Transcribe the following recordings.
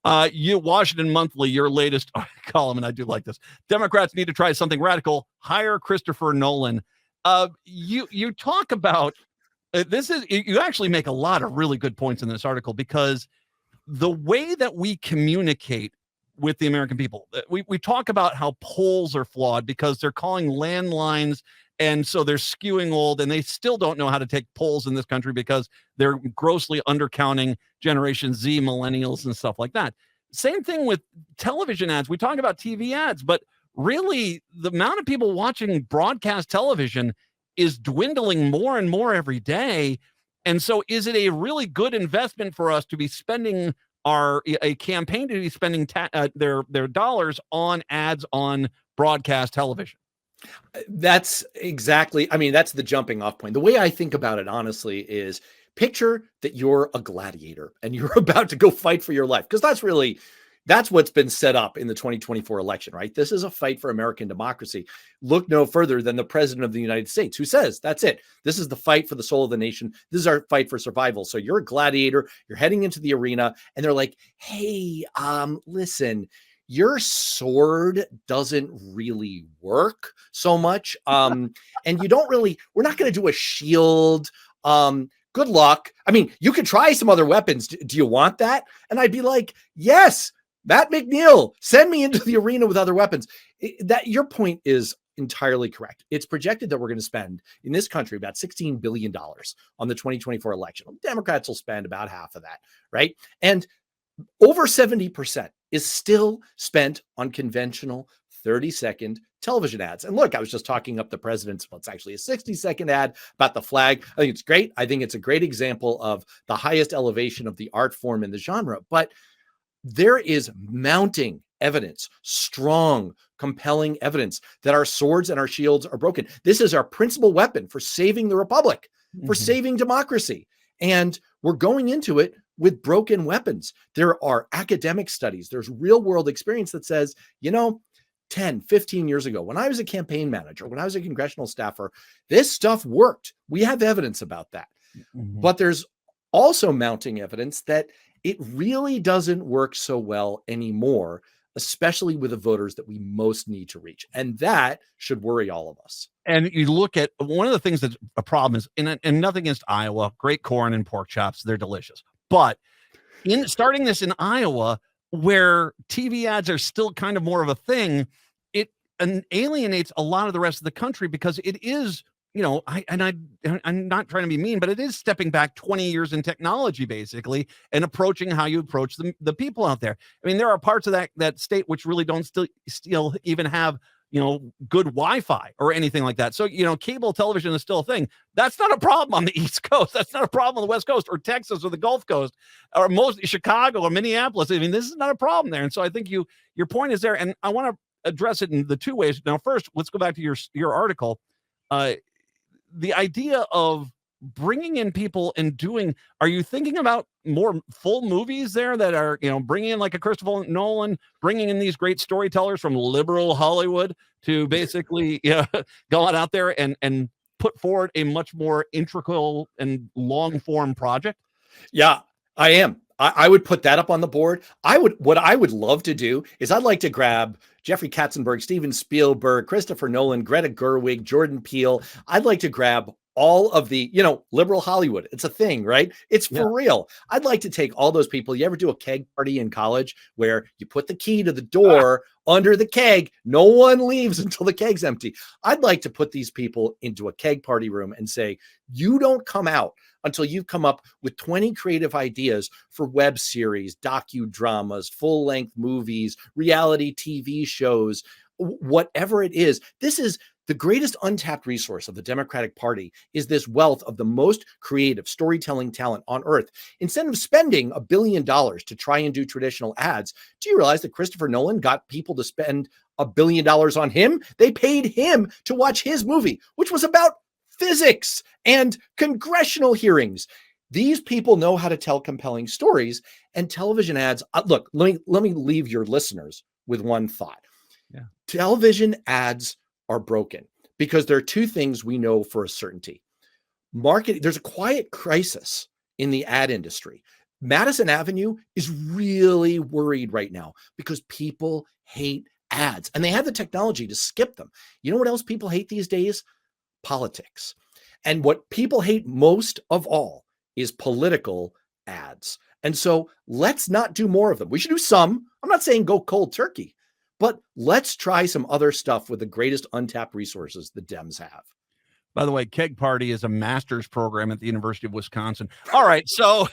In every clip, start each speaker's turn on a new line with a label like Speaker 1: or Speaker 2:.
Speaker 1: Washington Monthly, your latest column, and I do like this. Democrats need to try something radical. Hire Christopher Nolan. You talk about this is you actually make a lot of really good points in this article, because the way that we communicate with the American people, we talk about how polls are flawed because they're calling landlines, and so they're skewing old, and they still don't know how to take polls in this country because they're grossly undercounting Generation Z, millennials, and stuff like that. Same thing with television ads. We talk about TV ads, but really the amount of people watching broadcast television is dwindling more and more every day. And so is it a really good investment for us to be spending a campaign to be spending their dollars on ads on broadcast television?
Speaker 2: That's exactly, I mean, that's the jumping off point. The way I think about it, honestly, is picture that you're a gladiator and you're about to go fight for your life. Because that's what's been set up in the 2024 election, right? This is a fight for American democracy. Look no further than the president of the United States, who says, that's it. This is the fight for the soul of the nation. This is our fight for survival. So you're a gladiator, you're heading into the arena, and they're like, hey, listen, your sword doesn't really work so much. And you don't really, we're not going to do a shield. Good luck. I mean, you could try some other weapons. Do you want that? And I'd be like, yes, Matt McNeil, send me into the arena with other weapons. That your point is entirely correct. It's projected that we're going to spend in this country about $16 billion on the 2024 election. Democrats will spend about half of that, right? And over 70% is still spent on conventional 30-second television ads. And look, I was just talking up the president's, well, it's actually a 60-second ad about the flag. I think it's great. I think it's a great example of the highest elevation of the art form in the genre. But there is mounting evidence, strong, compelling evidence that our swords and our shields are broken. This is our principal weapon for saving the republic, for saving democracy. And we're going into it with broken weapons. There are academic studies. There's real world experience that says, 10, 15 years ago, when I was a campaign manager, when I was a congressional staffer, this stuff worked. We have evidence about that. But there's also mounting evidence that it really doesn't work so well anymore, especially with the voters that we most need to reach. And that should worry all of us.
Speaker 1: And you look at one of the things that's a problem is, and nothing against Iowa, great corn and pork chops, they're delicious. But in starting this in Iowa, where TV ads are still kind of more of a thing, it alienates a lot of the rest of the country, because it is, I'm not trying to be mean, but it is stepping back 20 years in technology, basically, and approaching how you approach the people out there. I mean, there are parts of that state which really don't still even have, good Wi-Fi or anything like that. So, cable television is still a thing. That's not a problem on the East Coast. That's not a problem on the West Coast or Texas or the Gulf Coast or most Chicago or Minneapolis. I mean, this is not a problem there. And so I think your point is there, and I want to address it in the two ways. Now, first, let's go back to your article. The idea of bringing in people and are you thinking about more full movies there that are, bringing in like a Christopher Nolan, bringing in these great storytellers from liberal Hollywood to basically go out there and put forward a much more integral and long form project?
Speaker 2: Yeah, I am. I would put that up on the board. What I would love to do is I'd like to grab Jeffrey Katzenberg, Steven Spielberg, Christopher Nolan, Greta Gerwig, Jordan Peele. I'd like to grab all of the, liberal Hollywood. It's a thing, right? It's for real. I'd like to take all those people. You ever do a keg party in college where you put the key to the door under the keg? No one leaves until the keg's empty. I'd like to put these people into a keg party room and say, you don't come out until you've come up with 20 creative ideas for web series, docudramas, full-length movies, reality TV shows, whatever it is. This is the greatest untapped resource of the Democratic Party, is this wealth of the most creative storytelling talent on earth. Instead of spending $1 billion to try and do traditional ads, do you realize that Christopher Nolan got people to spend $1 billion on him? They paid him to watch his movie, which was about physics and congressional hearings. These people know how to tell compelling stories, and television ads. Look, let me leave your listeners with one thought. Television ads are broken because there are two things we know for a certainty. There's a quiet crisis in the ad industry. Madison Avenue is really worried right now because people hate ads and they have the technology to skip them. You know what else people hate these days? Politics. And what people hate most of all is political ads. And so let's not do more of them. We should do some. I'm not saying go cold turkey, but let's try some other stuff with the greatest untapped resources the Dems have.
Speaker 1: By the way, Keg Party is a master's program at the University of Wisconsin. All right, so,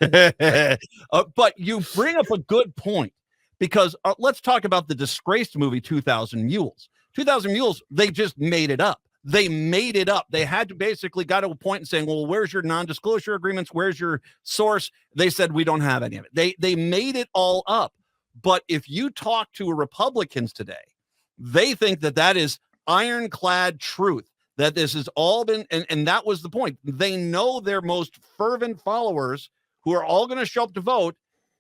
Speaker 1: but you bring up a good point, because let's talk about the disgraced movie 2000 Mules. 2000 Mules, they just made it up. They made it up. They had to basically got to a point and saying, well, where's your non-disclosure agreements? Where's your source? They said, we don't have any of it. They made it all up. But if you talk to Republicans today, they think that that is ironclad truth, that this has all been, and that was the point. They know their most fervent followers who are all going to show up to vote.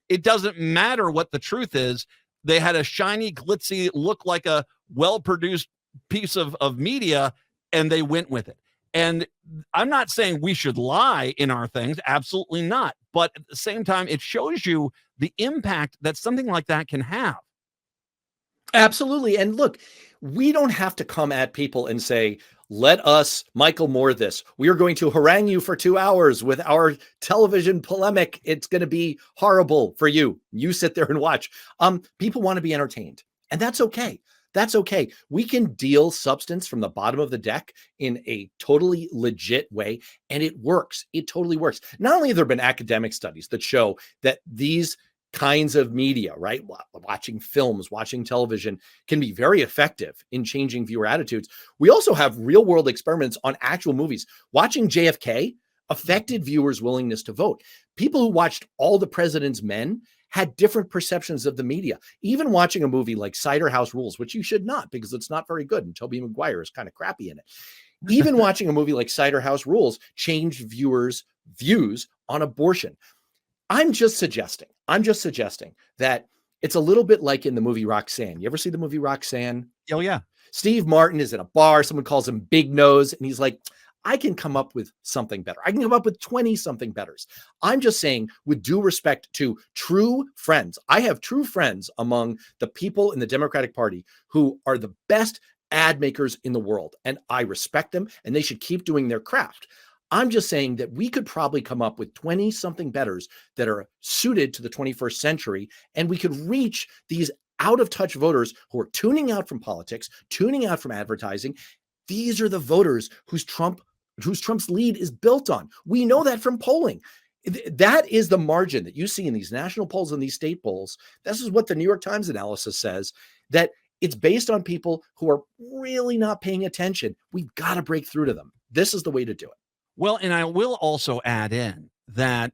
Speaker 1: It doesn't matter what the truth is. They had a shiny, glitzy, look like a well-produced piece of media, and they went with it. And I'm not saying we should lie in our things. Absolutely not. But at the same time, it shows you the impact that something like that can have.
Speaker 2: Absolutely. And look, we don't have to come at people and say, let us Michael Moore this. We are going to harangue you for 2 hours with our television polemic. It's going to be horrible for you. You sit there and watch. People want to be entertained, and that's okay. That's okay. We can deal substance from the bottom of the deck in a totally legit way, and it works. It totally works. Not only have there been academic studies that show that these kinds of media, right? Watching films, watching television can be very effective in changing viewer attitudes. We also have real world experiments on actual movies. Watching JFK affected viewers' willingness to vote. People who watched All the President's Men had different perceptions of the media. Even watching a movie like Cider House Rules, which you should not, because it's not very good, and Tobey Maguire is kind of crappy in it. Even watching a movie like Cider House Rules changed viewers' views on abortion. I'm just suggesting that it's a little bit like in the movie Roxanne. You ever see the movie Roxanne?
Speaker 1: Oh, yeah.
Speaker 2: Steve Martin is in a bar. Someone calls him Big Nose, and he's like, I can come up with something better. I can come up with 20 something betters. I'm just saying, with due respect to true friends, I have true friends among the people in the Democratic Party who are the best ad makers in the world, and I respect them, and they should keep doing their craft. I'm just saying that we could probably come up with 20 something betters that are suited to the 21st century, and we could reach these out of touch voters who are tuning out from politics, tuning out from advertising. These are the voters whose Trump's lead is built on. We know that from polling. That is the margin that you see in these national polls and these state polls. This is what the New York Times analysis says, that it's based on people who are really not paying attention. We've got to break through to them. This is the way to do it.
Speaker 1: Well, and I will also add in that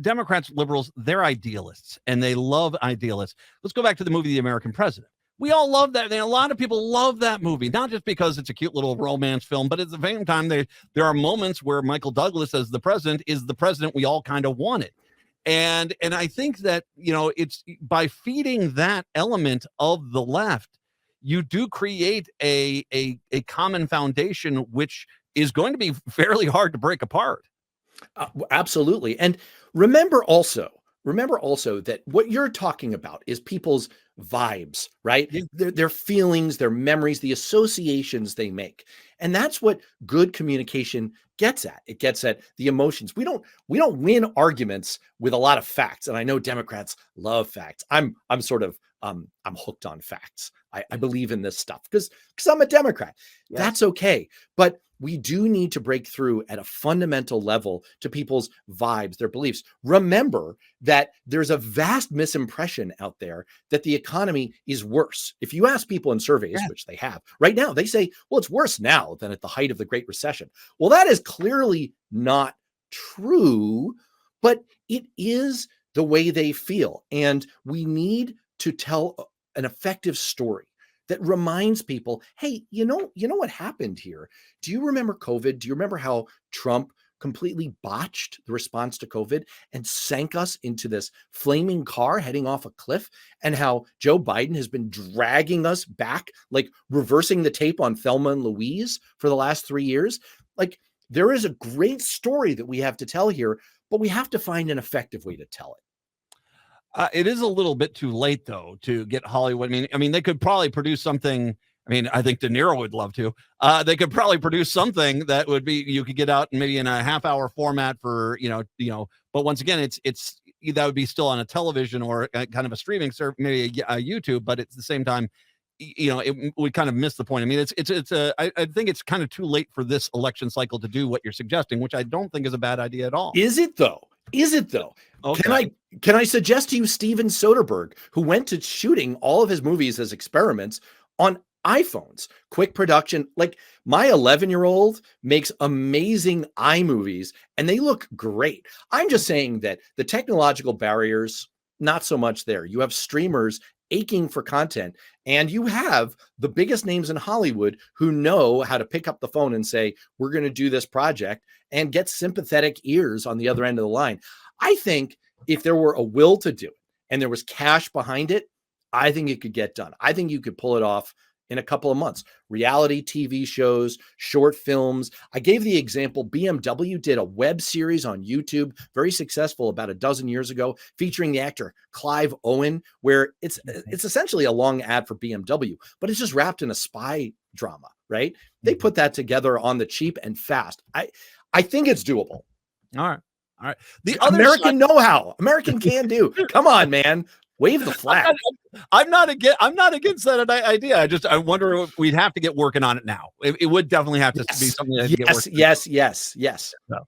Speaker 1: Democrats, liberals, they're idealists, and they love idealists. Let's go back to the movie The American President. We all love that. A lot of people love that movie, not just because it's a cute little romance film, but at the same time, there are moments where Michael Douglas as the president is the president we all kind of wanted. And I think that, it's by feeding that element of the left, you do create a common foundation, which is going to be fairly hard to break apart.
Speaker 2: Absolutely. And remember also that what you're talking about is people's vibes, right? Their feelings, their memories, the associations they make. And that's what good communication gets at. It gets at the emotions. We don't win arguments with a lot of facts. And I know Democrats love facts. I'm hooked on facts. I believe in this stuff because I'm a Democrat. Yes. That's okay. But we do need to break through at a fundamental level to people's vibes, their beliefs. Remember that there's a vast misimpression out there that the economy is worse. If you ask people in surveys, which they have right now, they say, well, it's worse now than at the height of the Great Recession. Well, that is clearly not true, but it is the way they feel. And we need to tell an effective story that reminds people, hey, you know what happened here? Do you remember COVID? Do you remember how Trump completely botched the response to COVID and sank us into this flaming car heading off a cliff? And how Joe Biden has been dragging us back, like reversing the tape on Thelma and Louise for the last 3 years? Like, there is a great story that we have to tell here, but we have to find an effective way to tell it.
Speaker 1: It is a little bit too late, though, to get Hollywood. I mean, they could probably produce something. I mean, I think De Niro would love to. They could probably produce something that would be, you could get out maybe in a half-hour format for, But once again, it's that would be still on a television or kind of a streaming service, maybe a YouTube. But at the same time, it would kind of miss the point. I mean, I think it's kind of too late for this election cycle to do what you're suggesting, which I don't think is a bad idea at all.
Speaker 2: Is it though? Okay. Can I suggest to you Steven Soderbergh, who went to shooting all of his movies as experiments on iPhones, quick production? Like, my 11-year-old makes amazing iMovies and they look great. I'm just saying that the technological barriers, not so much there. You have streamers aching for content, and you have the biggest names in Hollywood who know how to pick up the phone and say, we're going to do this project, and get sympathetic ears on the other end of the line. I think if there were a will to do it and there was cash behind it, I think it could get done. I think you could pull it off in a couple of months. Reality TV shows, short films. I gave the example, BMW did a web series on YouTube, very successful, about a dozen years ago, featuring the actor Clive Owen, where it's essentially a long ad for BMW, but it's just wrapped in a spy drama, right? They put that together on the cheap and fast. I think it's doable.
Speaker 1: All right. The
Speaker 2: American know-how, American can do. Come on, man. Wave the flag.
Speaker 1: I'm not against that idea. I wonder if we'd have to get working on it now. It would definitely have to be something that
Speaker 2: yes.
Speaker 1: So,